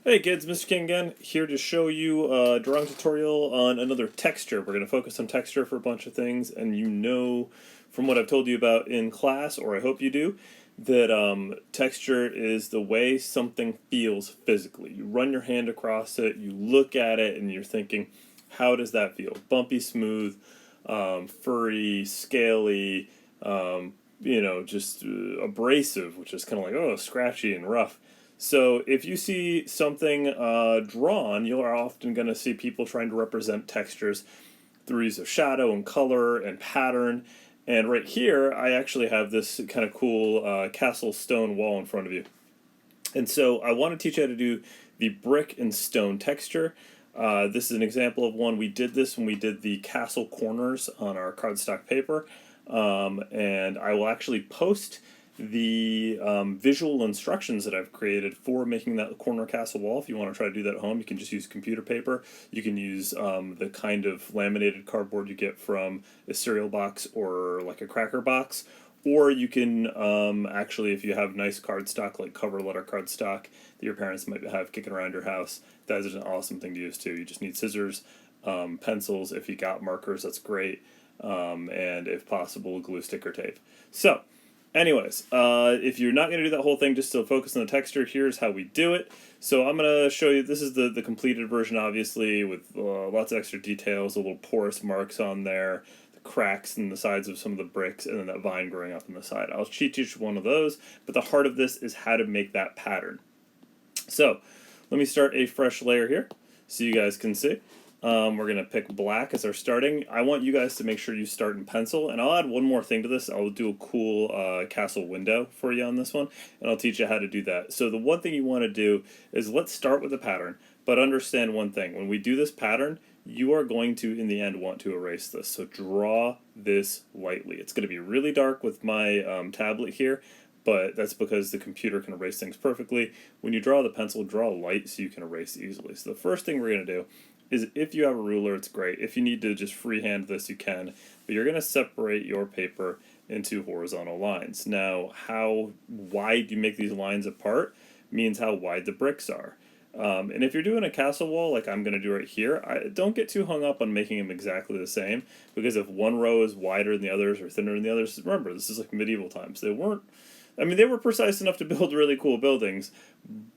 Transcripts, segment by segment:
Hey kids, Mr. King again, here to show you a drawing tutorial on another texture. We're going to focus on texture for a bunch of things, and you know from what I've told you about in class, or I hope you do, that texture is the way something feels physically. You run your hand across it, you look at it, and you're thinking, how does that feel? Bumpy, smooth, furry, scaly, just abrasive, which is kind of like, oh, scratchy and rough. So if you see something drawn, you're often going to see people trying to represent textures through use of shadow and color and pattern. And right here, I actually have this kind of cool castle stone wall in front of you. And so I want to teach you how to do the brick and stone texture. This is an example of one. We did this when we did the castle corners on our cardstock paper. And I will actually post the visual instructions that I've created for making that corner castle wall. If you want to try to do that at home, you can just use computer paper. You can use the kind of laminated cardboard you get from a cereal box or like a cracker box. Or you can actually, if you have nice cardstock, like cover letter cardstock that your parents might have kicking around your house, that is an awesome thing to use too. You just need scissors, pencils. If you got markers, that's great. And if possible, glue sticker tape. So, anyways, if you're not going to do that whole thing, just to focus on the texture, here's how we do it. So I'm going to show you, this is the completed version, obviously, with lots of extra details, the little porous marks on there, the cracks in the sides of some of the bricks, and then that vine growing up on the side. I'll cheat each one of those, but the heart of this is how to make that pattern. So let me start a fresh layer here so you guys can see. We're going to pick black as our starting. I want you guys to make sure you start in pencil, and I'll add one more thing to this. I'll do a cool castle window for you on this one, and I'll teach you how to do that. So the one thing you want to do is let's start with the pattern, but understand one thing. When we do this pattern, you are going to, in the end, want to erase this. So draw this lightly. It's going to be really dark with my tablet here, but that's because the computer can erase things perfectly. When you draw the pencil, draw light so you can erase easily. So the first thing we're going to do is, if you have a ruler, it's great. If you need to just freehand this, you can. But you're going to separate your paper into horizontal lines. Now, how wide you make these lines apart means how wide the bricks are. And if you're doing a castle wall, like I'm going to do right here, don't get too hung up on making them exactly the same, because if one row is wider than the others or thinner than the others, remember, this is like medieval times. They were precise enough to build really cool buildings,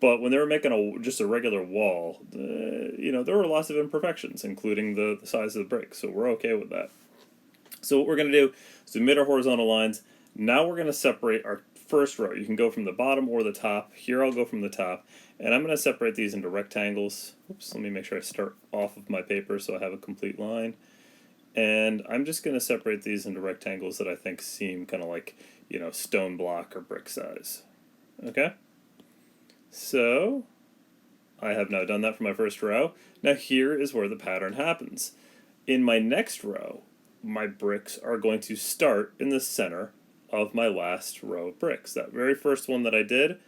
but when they were making just a regular wall, there were lots of imperfections, including the size of the brick, so we're okay with that. So what we're going to do is we made our horizontal lines. Now we're going to separate our first row. You can go from the bottom or the top. Here I'll go from the top, and I'm going to separate these into rectangles. Oops, let me make sure I start off of my paper so I have a complete line. And I'm just going to separate these into rectangles that I think seem kind of like, stone block or brick size. Okay? So, I have now done that for my first row. Now here is where the pattern happens. In my next row, my bricks are going to start in the center of my last row of bricks. That very first one that I did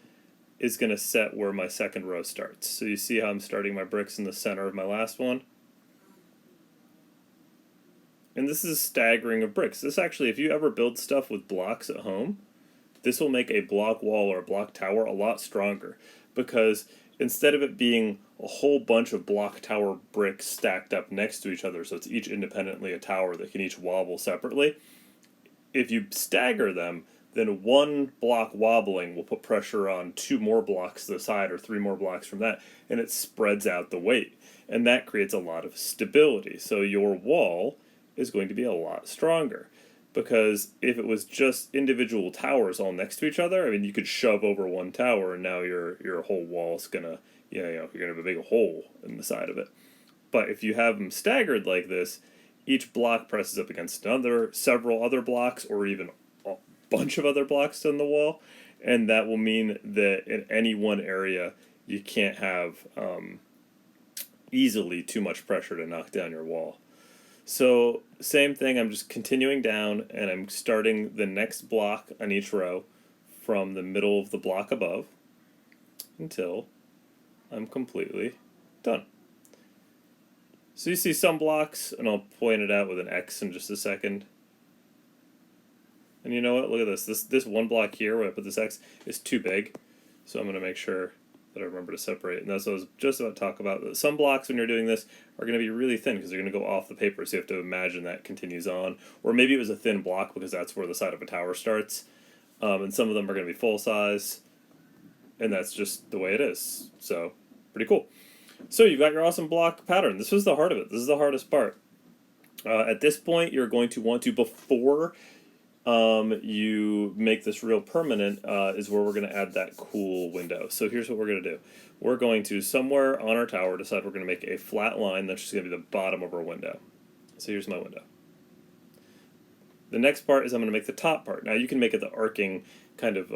is going to set where my second row starts. So you see how I'm starting my bricks in the center of my last one? And this is a staggering of bricks. This actually, if you ever build stuff with blocks at home, this will make a block wall or a block tower a lot stronger, because instead of it being a whole bunch of block tower bricks stacked up next to each other, so it's each independently a tower that can each wobble separately, if you stagger them, then one block wobbling will put pressure on two more blocks to the side or three more blocks from that, and it spreads out the weight. And that creates a lot of stability. So your wall is going to be a lot stronger. Because if it was just individual towers all next to each other, I mean, you could shove over one tower and now your whole wall's gonna, you're gonna have a big hole in the side of it. But if you have them staggered like this, each block presses up against several other blocks, or even a bunch of other blocks on the wall, and that will mean that in any one area you can't have easily too much pressure to knock down your wall. So same thing, I'm just continuing down, and I'm starting the next block on each row from the middle of the block above until I'm completely done. So you see some blocks, and I'll point it out with an X in just a second. And you know what? Look at this. This one block here where I put this X is too big. So I'm going to make sure that I remember to separate. And that's what I was just about to talk about. Some blocks, when you're doing this, are going to be really thin because they're going to go off the paper, so you have to imagine that continues on. Or maybe it was a thin block because that's where the side of a tower starts. And some of them are going to be full size, and that's just the way it is. So, pretty cool. So you've got your awesome block pattern. This was the heart of it. This is the hardest part. At this point, you're going to want to, before you make this real permanent, is where we're going to add that cool window. So here's what we're going to do. We're going to, somewhere on our tower, decide we're going to make a flat line that's just going to be the bottom of our window. So here's my window. The next part is I'm going to make the top part. Now you can make it the arcing kind of,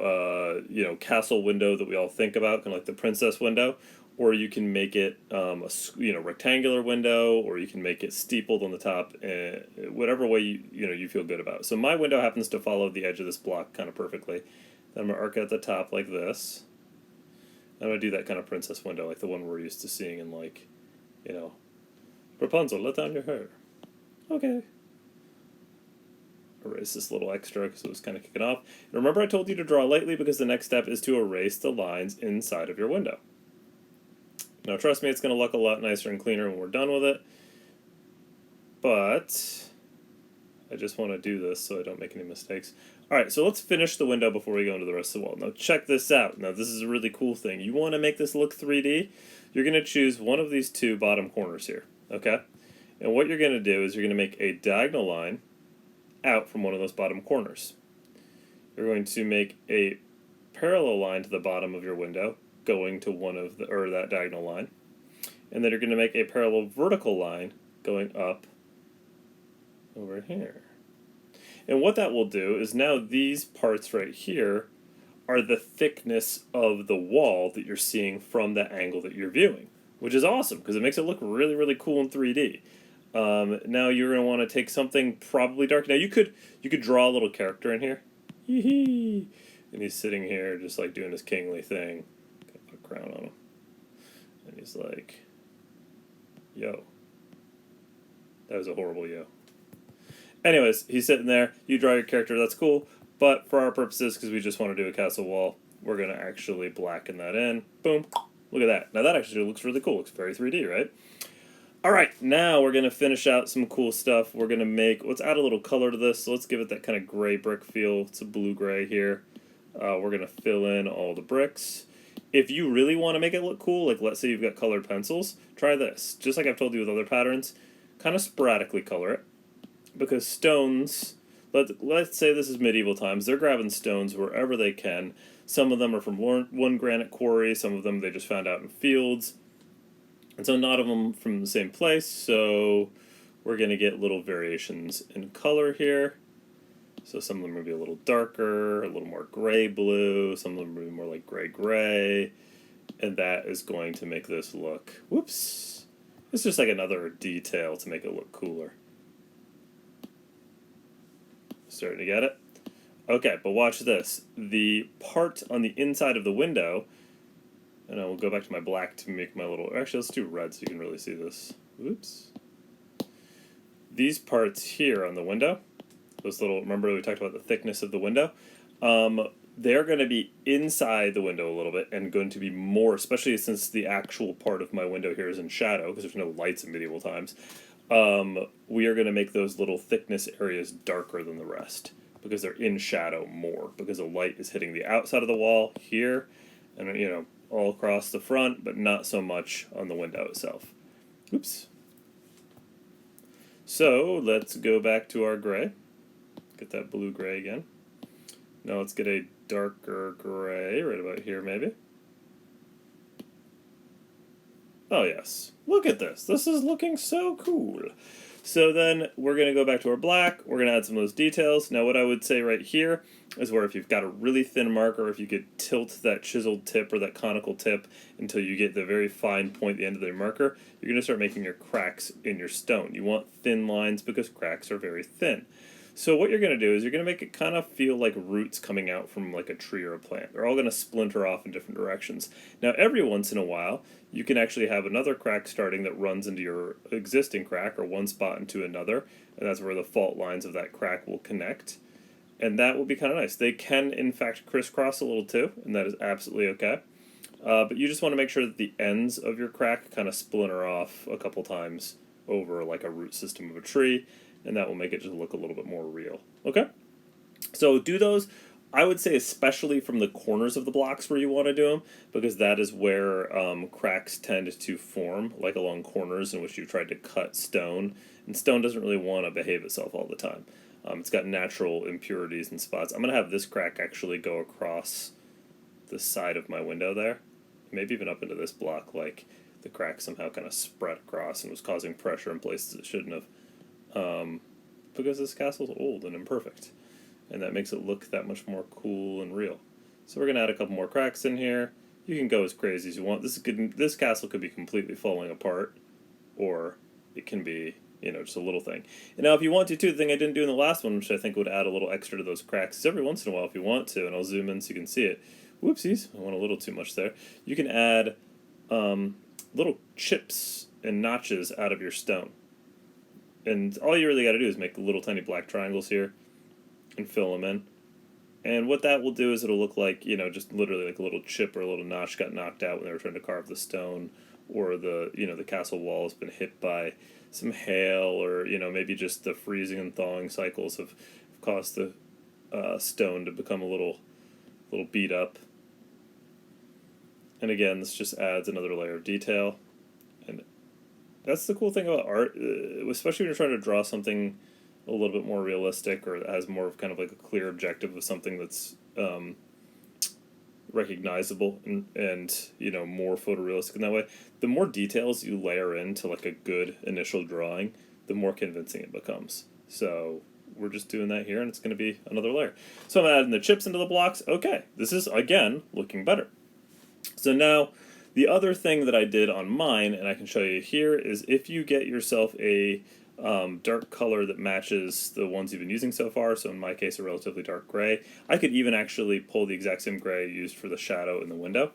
castle window that we all think about, kind of like the princess window. Or you can make it a rectangular window, or you can make it steepled on the top, whatever way you feel good about. So my window happens to follow the edge of this block kind of perfectly. Then I'm going to arc at the top like this. I'm going to do that kind of princess window, like the one we're used to seeing in, like, Rapunzel, let down your hair. Okay. Erase this little extra because it was kind of kicking off. And remember I told you to draw lightly because the next step is to erase the lines inside of your window. Now trust me, it's going to look a lot nicer and cleaner when we're done with it, but I just want to do this so I don't make any mistakes. Alright, so let's finish the window before we go into the rest of the wall. Now check this out. Now this is a really cool thing. You want to make this look 3D? You're going to choose one of these two bottom corners here, okay? And what you're going to do is you're going to make a diagonal line out from one of those bottom corners. You're going to make a parallel line to the bottom of your window, going to that diagonal line, and then you're going to make a parallel vertical line going up over here. And what that will do is now these parts right here are the thickness of the wall that you're seeing from the angle that you're viewing, which is awesome because it makes it look really, really cool in 3D. Now you're going to want to take something probably dark. Now you could draw a little character in here. Yee-hee. And he's sitting here just like doing his kingly thing. Crown on him, and he's like, yo. That was a horrible yo. Anyways, he's sitting there, you draw your character, that's cool, but for our purposes, because we just want to do a castle wall, we're going to actually blacken that in. Boom. Look at that. Now that actually looks really cool. Looks very 3D, right? Alright, now we're going to finish out some cool stuff. We're going to let's add a little color to this, so let's give it that kind of gray brick feel. It's a blue-gray here. We're going to fill in all the bricks. If you really want to make it look cool, like let's say you've got colored pencils, try this. Just like I've told you with other patterns, kind of sporadically color it. Because stones, let's say this is medieval times, they're grabbing stones wherever they can. Some of them are from one granite quarry, some of them they just found out in fields. And so not of them from the same place, so we're going to get little variations in color here. So some of them will be a little darker, a little more gray-blue, some of them will be more like gray-gray, and that is going to make this look, whoops, it's just like another detail to make it look cooler. Starting to get it? Okay, but watch this. The part on the inside of the window, and I will go back to my black to make my little, actually let's do red so you can really see this. Whoops. These parts here on the window, those little, remember we talked about the thickness of the window? They're going to be inside the window a little bit and going to be more, especially since the actual part of my window here is in shadow, because there's no lights in medieval times, we are going to make those little thickness areas darker than the rest, because they're in shadow more, because the light is hitting the outside of the wall here, and all across the front, but not so much on the window itself. Oops. So, let's go back to our gray. Get that blue-gray again. Now let's get a darker gray, right about here maybe. Oh yes, look at this. This is looking so cool. So then we're going to go back to our black. We're going to add some of those details. Now what I would say right here is where if you've got a really thin marker, if you could tilt that chiseled tip or that conical tip until you get the very fine point at the end of the marker, you're going to start making your cracks in your stone. You want thin lines because cracks are very thin. So what you're going to do is you're going to make it kind of feel like roots coming out from like a tree or a plant. They're all going to splinter off in different directions. Now every once in a while, you can actually have another crack starting that runs into your existing crack or one spot into another, and that's where the fault lines of that crack will connect. And that will be kind of nice. They can, in fact, crisscross a little too, and that is absolutely okay. But you just want to make sure that the ends of your crack kind of splinter off a couple times over like a root system of a tree, and that will make it just look a little bit more real. Okay? So do those. I would say especially from the corners of the blocks where you want to do them, because that is where cracks tend to form, like along corners in which you've tried to cut stone. And stone doesn't really want to behave itself all the time. It's got natural impurities and spots. I'm going to have this crack actually go across the side of my window there, maybe even up into this block, like the crack somehow kind of spread across and was causing pressure in places it shouldn't have, because this castle's old and imperfect, and that makes it look that much more cool and real. So we're going to add a couple more cracks in here. You can go as crazy as you want. This castle could be completely falling apart, or it can be, just a little thing. And now if you want to too, the thing I didn't do in the last one, which I think would add a little extra to those cracks, is every once in a while if you want to, and I'll zoom in so you can see it. Whoopsies, I went a little too much there. You can add little chips and notches out of your stone. And all you really got to do is make little tiny black triangles here and fill them in. And what that will do is it'll look like, just literally like a little chip or a little notch got knocked out when they were trying to carve the stone, or the castle wall has been hit by some hail, or, maybe just the freezing and thawing cycles have caused the stone to become a little beat up. And again, this just adds another layer of detail. And that's the cool thing about art, especially when you're trying to draw something a little bit more realistic, or that has more of kind of like a clear objective of something that's recognizable and more photorealistic in that way. The more details you layer into like a good initial drawing, the more convincing it becomes. So we're just doing that here, and it's going to be another layer. So I'm adding the chips into the blocks. Okay, this is again looking better. So now, the other thing that I did on mine, and I can show you here, is if you get yourself a dark color that matches the ones you've been using so far, so in my case a relatively dark gray, I could even actually pull the exact same gray used for the shadow in the window,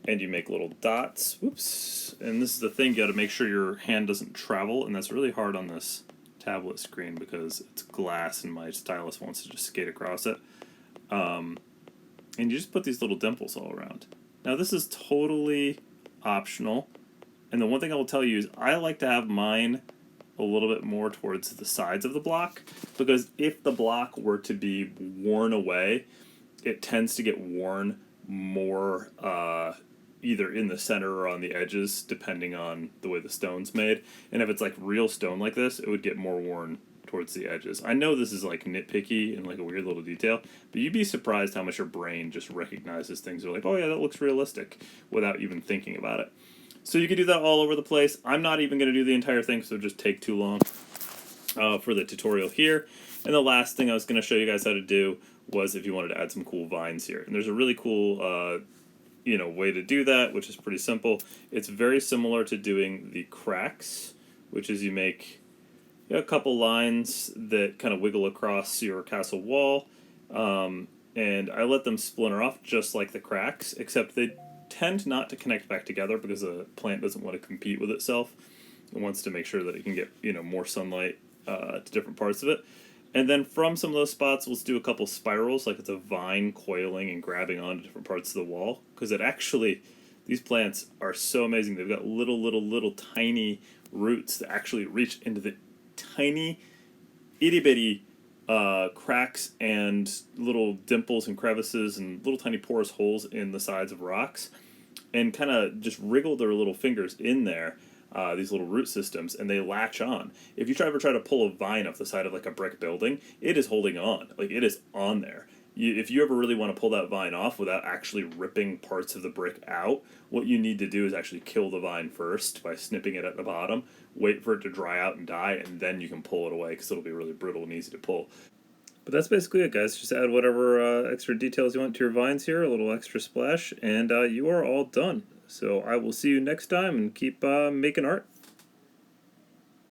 and you make little dots. Whoops. And this is the thing, you got to make sure your hand doesn't travel, and that's really hard on this tablet screen because it's glass and my stylus wants to just skate across it. And you just put these little dimples all around. Now this is totally optional, and the one thing I will tell you is I like to have mine a little bit more towards the sides of the block, because if the block were to be worn away, it tends to get worn more either in the center or on the edges, depending on the way the stone's made. And if it's like real stone like this, it would get more worn towards the edges. I know this is like nitpicky and like a weird little detail, but you'd be surprised how much your brain just recognizes things. They're like, oh yeah, that looks realistic, without even thinking about it. So you can do that all over the place. I'm not even going to do the entire thing, so it'll just take too long for the tutorial here. And the last thing I was going to show you guys how to do was if you wanted to add some cool vines here. And there's a really cool way to do that, which is pretty simple. It's very similar to doing the cracks, which is you make a couple lines that kind of wiggle across your castle wall, and I let them splinter off just like the cracks, except they tend not to connect back together because the plant doesn't want to compete with itself. It wants to make sure that it can get more sunlight to different parts of it. And then from some of those spots, let's do a couple spirals, like it's a vine coiling and grabbing onto different parts of the wall, because these plants are so amazing. They've got little tiny roots that actually reach into the tiny itty-bitty cracks and little dimples and crevices and little tiny porous holes in the sides of rocks, and kind of just wriggle their little fingers in there, these little root systems, and they latch on. If you ever try to pull a vine off the side of like a brick building, it is holding on. Like, it is on there. If you ever really want to pull that vine off without actually ripping parts of the brick out, what you need to do is actually kill the vine first by snipping it at the bottom, wait for it to dry out and die, and then you can pull it away, because it'll be really brittle and easy to pull. But that's basically it, guys. Just add whatever extra details you want to your vines here, a little extra splash, and you are all done. So I will see you next time, and keep making art.